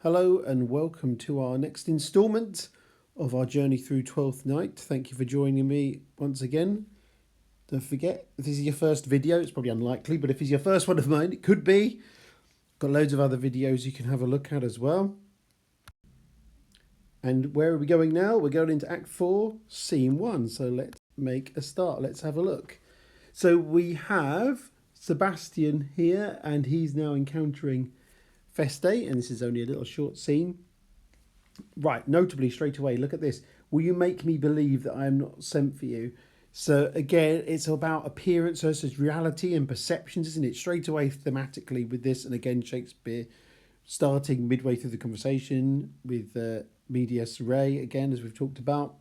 Hello and welcome to our next instalment of our journey through Twelfth Night. Thank you for joining me once again. Don't forget, if this is your first video, it's probably unlikely, but if it's your first one of mine, it could be. Got loads of other videos you can have a look at as well. And where are we going now? We're going into Act 4, Scene 1. So let's make a start. Let's have a look. So we have Sebastian here, and he's now encountering Feste, and this is only a little short scene. Right, notably straight away, look at this. Will you make me believe that I am not sent for you? So again, it's about appearance versus reality and perceptions, isn't it? Straight away thematically with this, and again, Shakespeare starting midway through the conversation with medias res, again, as we've talked about.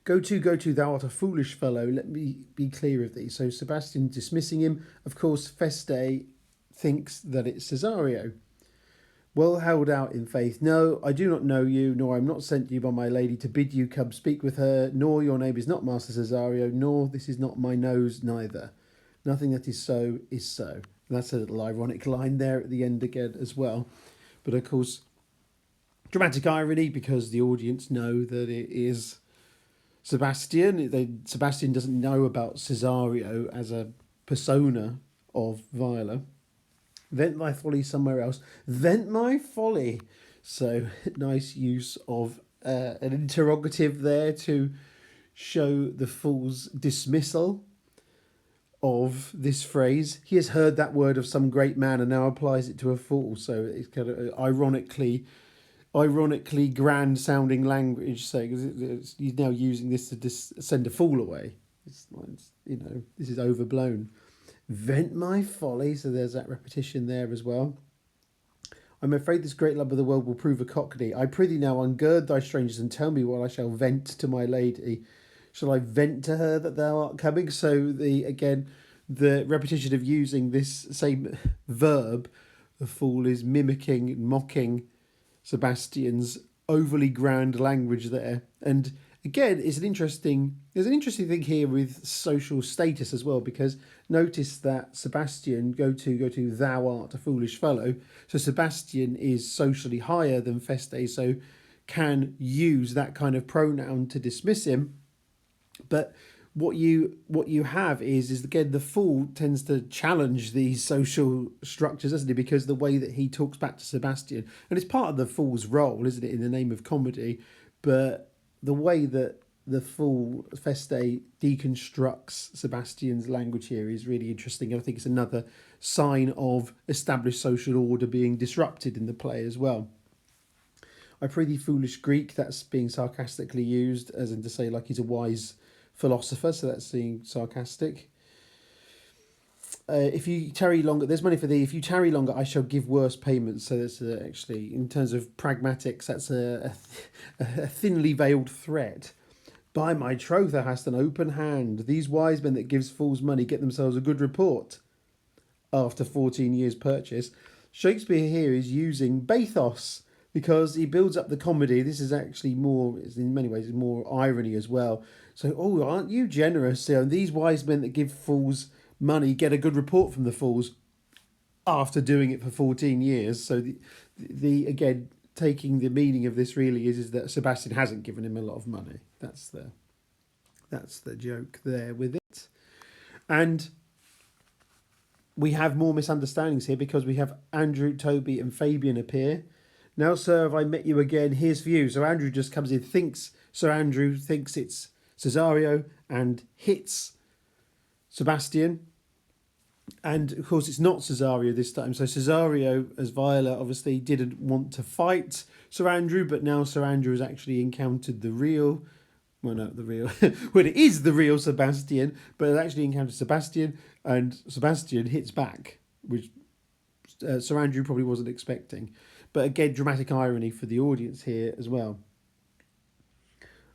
Go to, thou art a foolish fellow. Let me be clear of thee. So Sebastian dismissing him. Of course, Feste thinks that it's Cesario. Well held out in faith. No, I do not know you, nor I am not sent to you by my lady to bid you come speak with her, nor your name is not Master Cesario, nor this is not my nose neither. Nothing that is so is so. And that's a little ironic line there at the end again as well. But of course, dramatic irony because the audience know that it is Sebastian. Sebastian doesn't know about Cesario as a persona of Viola. Vent my folly somewhere else. Vent my folly. So nice use of an interrogative there to show the fool's dismissal of this phrase. He has heard that word of some great man and now applies it to a fool. So it's kind of ironically grand sounding language. So he's now using this to send a fool away. It's this is overblown. Vent my folly, so there's that repetition there as well. I'm afraid this great love of the world will prove a cockney. I prithee now ungird thy strangers and tell me what I shall vent to my lady. Shall I vent to her that thou art coming? So the repetition of using this same verb, the fool is mimicking, mocking Sebastian's overly grand language there. And again, there's an interesting thing here with social status as well, because notice that Sebastian, go to, thou art a foolish fellow. So Sebastian is socially higher than Feste, so can use that kind of pronoun to dismiss him. But what you have is again, the fool tends to challenge these social structures, doesn't he? Because the way that he talks back to Sebastian, and it's part of the fool's role, isn't it, in the name of comedy, but the way that the fool Feste deconstructs Sebastian's language here is really interesting. And I think it's another sign of established social order being disrupted in the play as well. I prithee, foolish Greek, that's being sarcastically used, as in to say like he's a wise philosopher, so that's being sarcastic. If you tarry longer, there's money for thee. If you tarry longer, I shall give worse payments. So that's actually, in terms of pragmatics, that's a thinly veiled threat. By my troth, thou hast an open hand. These wise men that gives fools money get themselves a good report after 14 years' purchase. Shakespeare here is using bathos because he builds up the comedy. This is actually more, in many ways, more irony as well. So, aren't you generous? And these wise men that give fools money get a good report from the fools after doing it for 14 years. So the again, taking the meaning of this really is that Sebastian hasn't given him a lot of money. That's the joke there with it. And we have more misunderstandings here because we have Andrew, Toby and Fabian appear. Now, sir, have I met you again? Here's for you. So Andrew just comes in, Sir Andrew thinks it's Cesario and hits Sebastian. And of course, it's not Cesario this time. So Cesario, as Viola, obviously didn't want to fight Sir Andrew, but now Sir Andrew has actually encountered the real, well, not the real, well, it is the real Sebastian, but it actually encountered Sebastian, and Sebastian hits back, which Sir Andrew probably wasn't expecting. But again, dramatic irony for the audience here as well.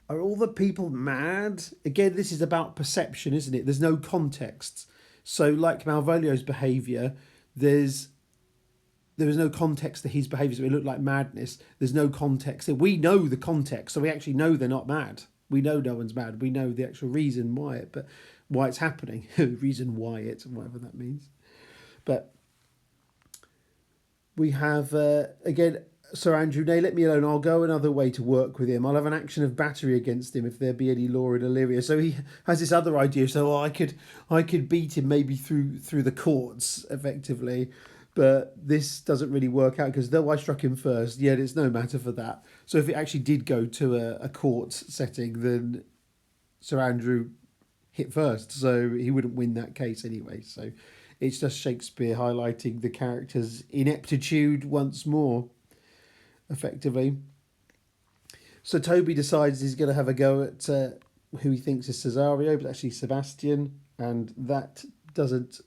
Are all the people mad? Again, this is about perception, isn't it? There's no context. So like Malvolio's behaviour, there was no context to his behaviour, so it looked like madness. There's no context. We know the context, so we actually know they're not mad. We know no one's mad. We know the actual reason why it's happening. Reason why it, whatever that means. But we have, again, Sir Andrew, nay, let me alone. I'll go another way to work with him. I'll have an action of battery against him if there be any law in Illyria. So he has this other idea. So I could beat him maybe through the courts effectively, but this doesn't really work out because though I struck him first, yet it's no matter for that. So if it actually did go to a court setting, then Sir Andrew hit first, so he wouldn't win that case anyway. So it's just Shakespeare highlighting the character's ineptitude once more, effectively. So Toby decides he's going to have a go at who he thinks is Cesario, but actually Sebastian, and that doesn't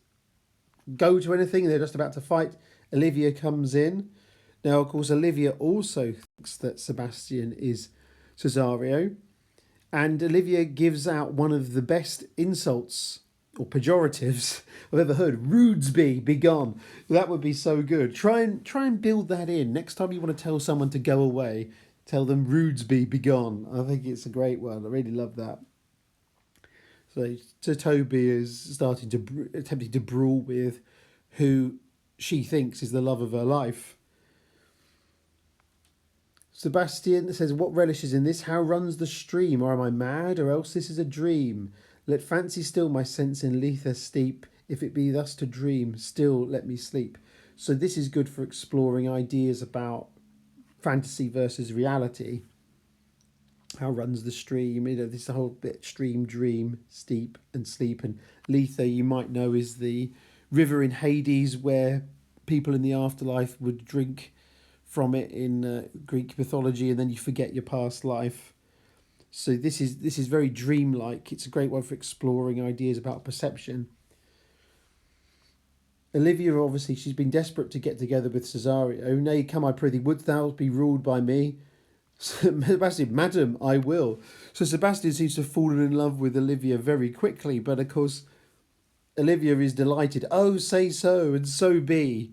go to anything. They're just about to fight. Olivia comes in. Now, of course, Olivia also thinks that Sebastian is Cesario, and Olivia gives out one of the best insults or pejoratives I've ever heard. Rudesby, be gone. That would be so good. Try and build that in. Next time you want to tell someone to go away, tell them Rudesby, be gone. I think it's a great one. I really love that. So Toby is attempting to brawl with who she thinks is the love of her life. Sebastian says, what relishes in this? How runs the stream? Or am I mad? Or else this is a dream. Let fancy still my sense in lethe steep. If it be thus to dream, still let me sleep. So this is good for exploring ideas about fantasy versus reality. How runs the stream? You know, this whole bit: stream, dream, steep, and sleep. And lethe, you might know, is the river in Hades where people in the afterlife would drink from it in Greek mythology, and then you forget your past life. So this is very dreamlike. It's a great one for exploring ideas about perception. Olivia, obviously, she's been desperate to get together with Cesario. Nay, come, I prithee, wouldst thou be ruled by me? Sebastian, madam, I will. So Sebastian seems to have fallen in love with Olivia very quickly, but of course, Olivia is delighted. Oh, say so, and so be.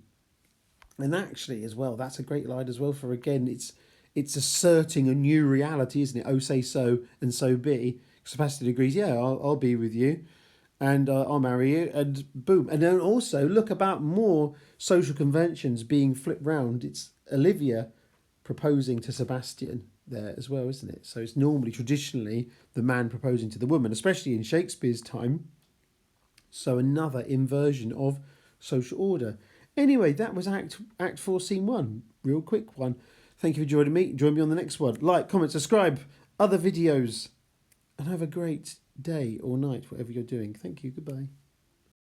And actually, as well, that's a great line as well. For again, it's asserting a new reality, isn't it? Oh, say so, and so be. Sebastian agrees. Yeah, I'll be with you, and I'll marry you, and boom. And then also look about more social conventions being flipped round. It's Olivia proposing to Sebastian there as well, isn't it? So it's normally traditionally the man proposing to the woman, especially in Shakespeare's time. So another inversion of social order. Anyway, that was Act 4, Scene 1. Real quick one. Thank you for joining me. Join me on the next one. Like, comment, subscribe, other videos. And have a great day or night, whatever you're doing. Thank you. Goodbye.